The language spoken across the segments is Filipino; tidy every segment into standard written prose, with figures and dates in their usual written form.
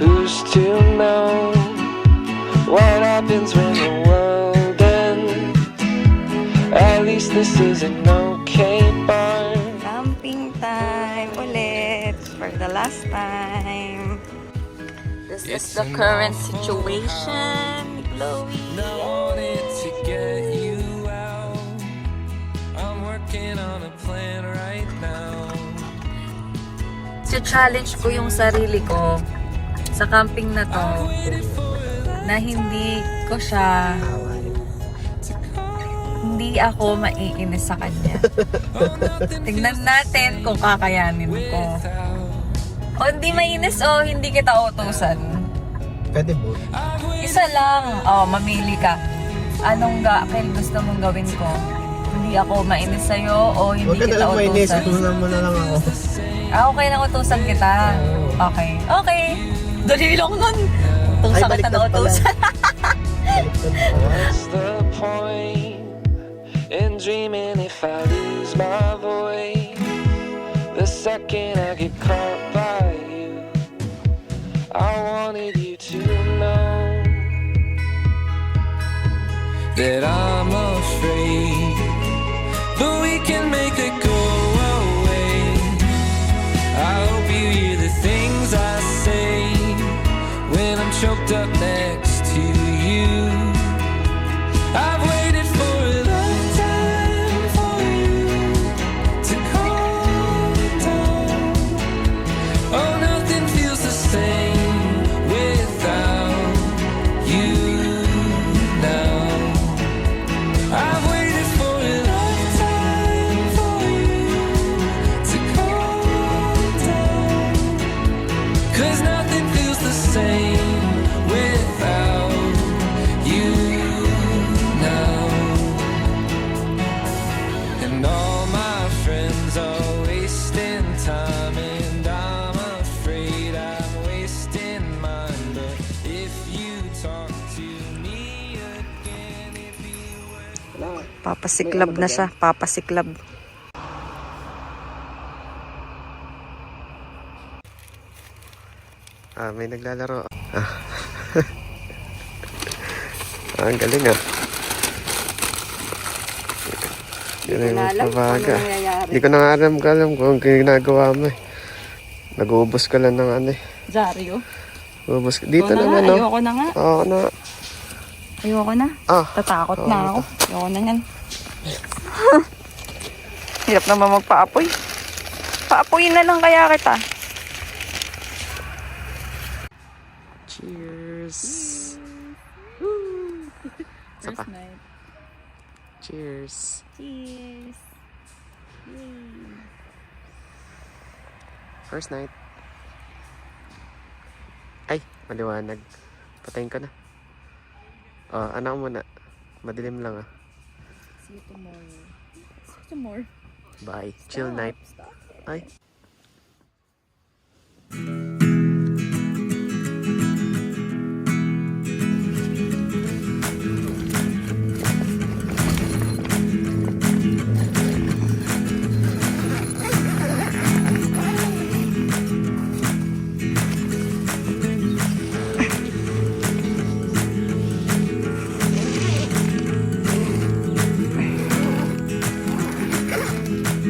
Who's to know what happens when the world ends? At least this is an okay bar. Camping time ulit for the last time. This is the current situation, Chloe. Wanted to get you out. I'm working on a plan right now. Challenge ko yung sarili ko sa camping na to na hindi ako maiinis sa kanya. Tingnan natin kung kakayanin ko. O hindi mainis o hindi kita utusan. Pwede mo. Isa lang. Mamili ka. Anong gusto mong gawin ko? Hindi ako mainis sa'yo o hindi Huwag ka kita na lang mainis. utusan? Utusan mo na lang ako. Okay lang utusan kita. Okay. Dali lang nun. Utusan kita na utusan. What's the point in dreaming if I lose my voice? The second I get caught by you, I wanted you to know that I'm afraid, but we can make it go away. I hope you hear the things I say when I'm choked up next to you. I've waited for a long time for you to calm down. Oh, nothing feels the same without you now. I've waited for a long time for you to calm down. 'Cause nothing feels the same without you now. And all my friends are wasting time, and I'm afraid I'm wasting mine. But if you talk to me again, it'd be worth. Papasiklab na siya. Papasiklab. May naglalaro. Ang galing Yun ay magpapaga. Hindi ko na nga alam kung ginagawa mo Nag-uubos ka lang ng Dario. Uubos ka. Dito naman Ayoko na nga. Oo na. Ayoko na. Tatakot na ako. Ayoko na yan. Hirap naman magpaapoy. Paapoyin na lang kaya kita. Cheers. First night. Cheers. Cheers. First night. Ay, maliwanag. Patayin ka na. Anak mo na. Madilim lang See you tomorrow. See you tomorrow. Bye. Chill night. Ay.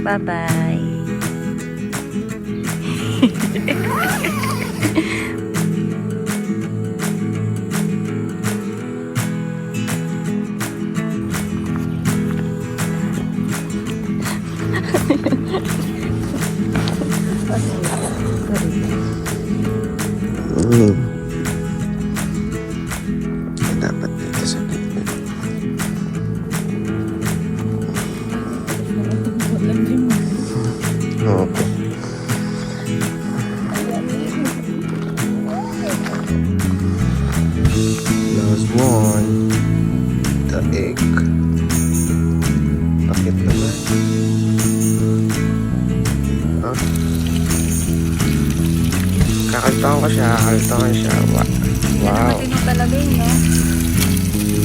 Bye-bye. Dapat dito sa gilid. Okay. Last one. The egg. Bakit naman? Kakaltahan ko siya. Wow. Matino talaga yun, no?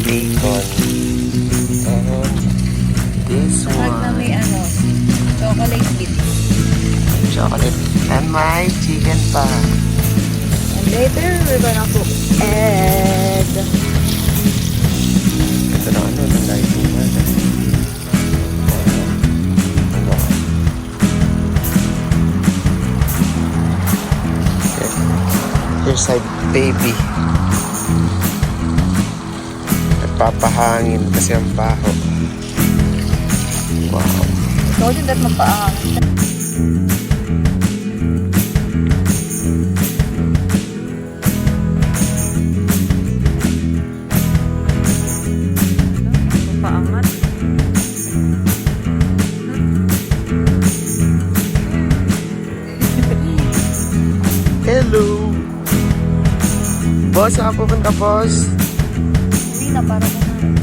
Bacon. And this Sahag na one. may chocolate bit. Chocolate. And my chicken pa. And Later, we're gonna cook egg. Ito na ano, ng lighting natin. Here's side baby. Nagpapahangin kasi ang baho. Wow. Ikaw din dapat magpaahangin. Paangat. Hello! Boss, saan ka pupunta, boss? Uwi na, para kumain.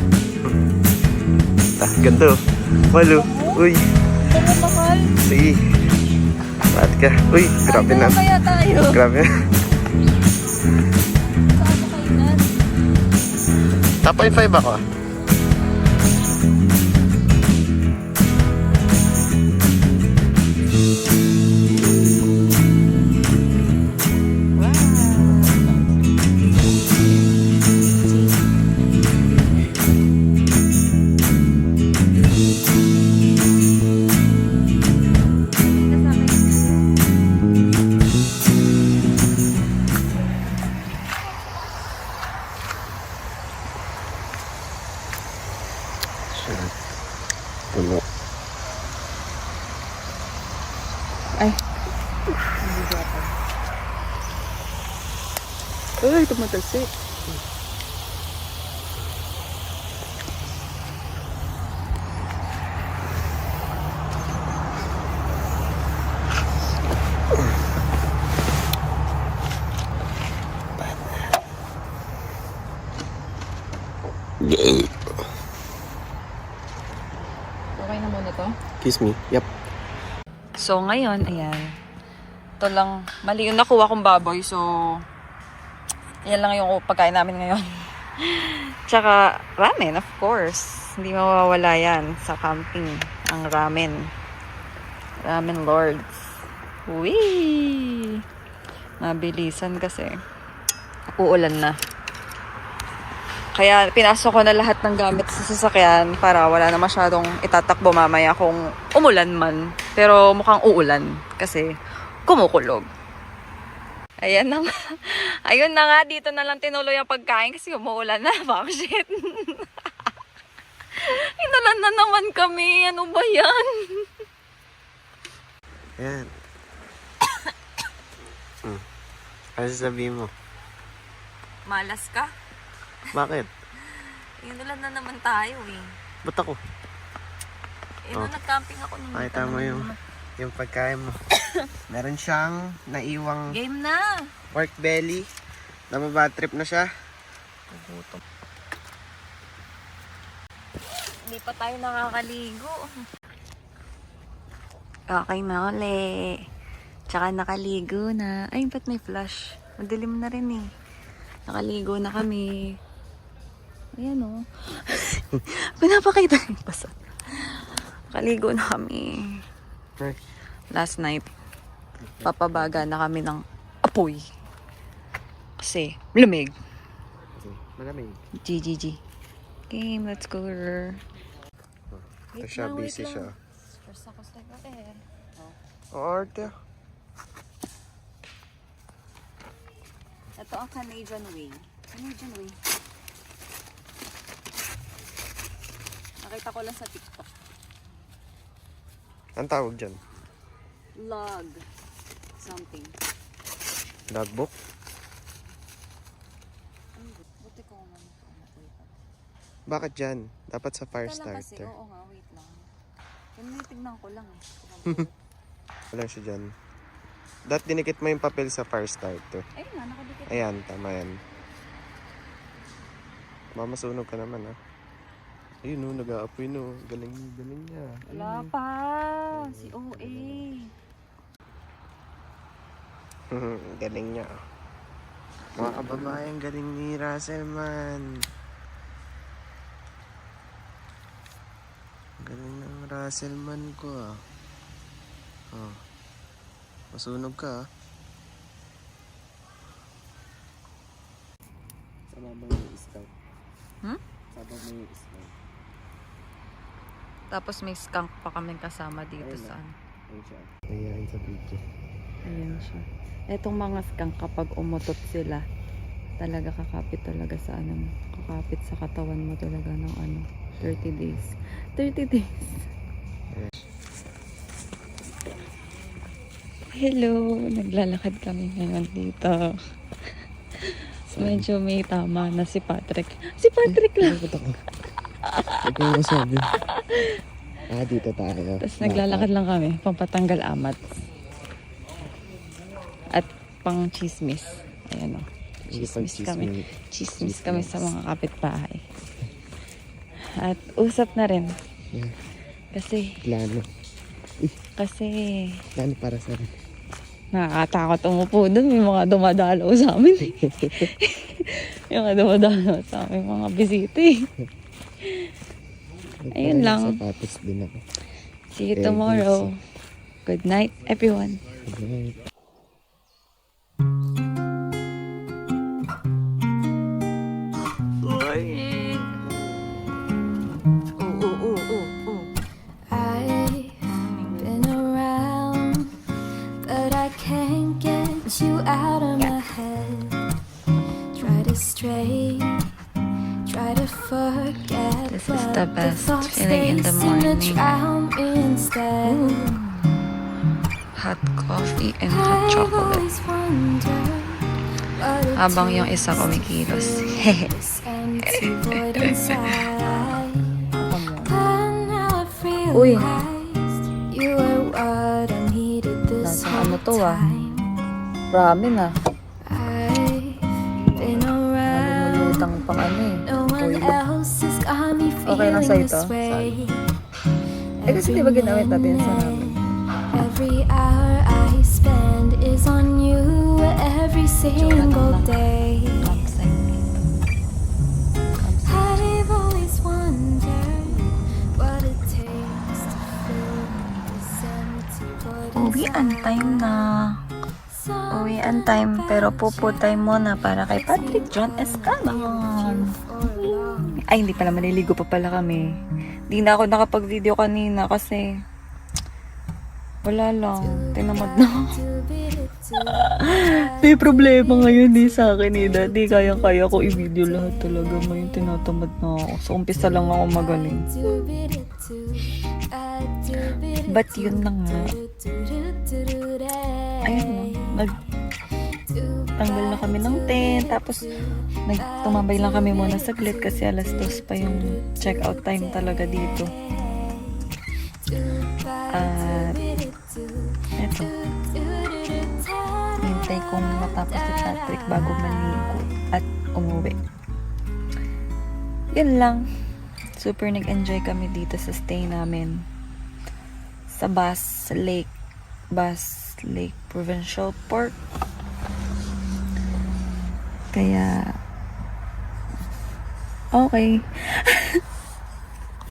Ganda oh. Malo. Uy. Ano, mahal? Sige. Ba't ka? Uy, grabe na. Ano kaya tayo? Grabe na. Saan mo kainan? Top 5 ako ah. Puno. Ay. Ay, tumatalsik. Okay na muna to? Kiss me. Yep. So, ngayon, ayan. Ito lang, mali yung nakuha kong baboy. So, yan lang yung pagkain namin ngayon. Tsaka, ramen, of course. Hindi mawawala yan sa camping. Ang ramen. Ramen lords. Wee! Mabilisan kasi. Uulan na. Kaya pinasok ko na lahat ng gamit sa sasakyan para wala na masyadong itatakbo mamaya kung umulan man. Pero mukhang uulan kasi kumukulog. Ayan na nga. Ayun na nga, dito na lang tinuloy ang pagkain kasi umuulan na. Bakit? Inulan na naman kami. Ano ba yan? Ayan. Ano sasabihin mo? Malas ka? Bakit? Inulan na naman tayo eh. Ba't ako? Nung nag-camping ako nung Makita mo yung pagkain mo. Meron siyang naiwang game na! pork belly. Nababad trip na siya. Gutom. Hindi pa tayo nakakaligo. Okay na uli. Tsaka nakaligo na. Ay, ba't may flash? Madilim na rin eh. Nakaligo na kami. Ayan o. Pinapakita yung pasat. Nakaligo na kami. Fresh. Last night, papabaga na kami ng apoy. Kasi, lumig. Malamig. GGG. Game, let's go. Ito siya, busy siya. First ako sa air. Arte. Ito ang Canadian Way. Canadian Way. Nakita ko lang sa TikTok. Ang tawag dyan? Log. Something. Logbook? Buti ko nga. Bakit dyan? Dapat sa fire Ito lang kasi. starter. Oo nga, wait lang. Tignan ko lang Wala siya dyan. Dapat dinikit mo yung papel sa fire starter. Ayun nga, nakadikit. Ayan, tama yan. Mamasunog ka naman ha. Ayun no, nag-aapoy no. Galing niya. Wala pa. Si OA. Galing niya. Mga kababayan, galing ni Russell man. Galing ng Russell man ko ah. Oh. Masunog ka ah. Sumabang yung scout. Hmm? Sabang mo yung scout. Tapos may skunk pa kaming kasama dito Ayun sa ano. Ayun siya. Ayan sa video. Ayan siya. Etong mga skunk kapag umutot sila, talaga kakapit talaga sa ano, kakapit sa katawan mo talaga ng ano, 30 days. 30 days. Hello, naglalakad kami ngayon dito. Medyo may tama na si Patrick. Si Patrick lang. Ito yung masabi. Dito tayo. Tapos naglalakad lang kami, pampatanggal amat. At pang chismis. Ayan o. Chismis kami. Chismis kami sa mga kapitbahay. At usap na rin. Yeah. Kasi, Plano. Plano para sa rin. nakakatakot umupo doon. May mga dumadalaw sa amin. May mga dumadalaw sa amin, mga bisita eh. Ayun lang. Sapatos din ako. See you tomorrow. Good night, everyone. Good night. I've been around, but I can't get you out of my head. Try to stray, try to forget. This is the but best thoughts, feeling in the they seem to morning. drown me instead. Hot coffee and hot I've chocolate. always wondered what it Habang yung takes isa kumikilos. to fill this empty void inside. But now I've Uy. realized you were what I needed this Nasa whole ano to, ah? time. Ramen ah. I've been around. Lumulutang pang ano eh. No one Toilet. else has got me Okay lang feeling sa'yo this to? way. Eh kasi di ba ginamit natin sa ramen? Every hour I spend is on you every single day. I've always wondered what it takes to fill this empty void Uwian time na. Uwian time pero pupo time muna para kay Patrick John Escalon. Ay, hindi pala, maliligo pa pala kami. Hindi na ako nakapag-video kanina kasi wala lang, tinamad na ako. May problema ngayon sa akin eh. Dati kaya-kaya ko i-video lahat talaga. Ngayon tinatamad na ako. So, umpisa lang ako magaling. But yun na nga. Ayun na. Nagtanggal na kami ng tent. Tapos, tumambay lang kami muna saglit kasi alas 2 pa yung check-out time talaga dito. At eto, hintay kong matapos si Patrick bago maligo at umuwi. Yun lang. Super nag-enjoy kami dito sa stay namin. Sa Bass Lake Provincial Park. Kaya, okay.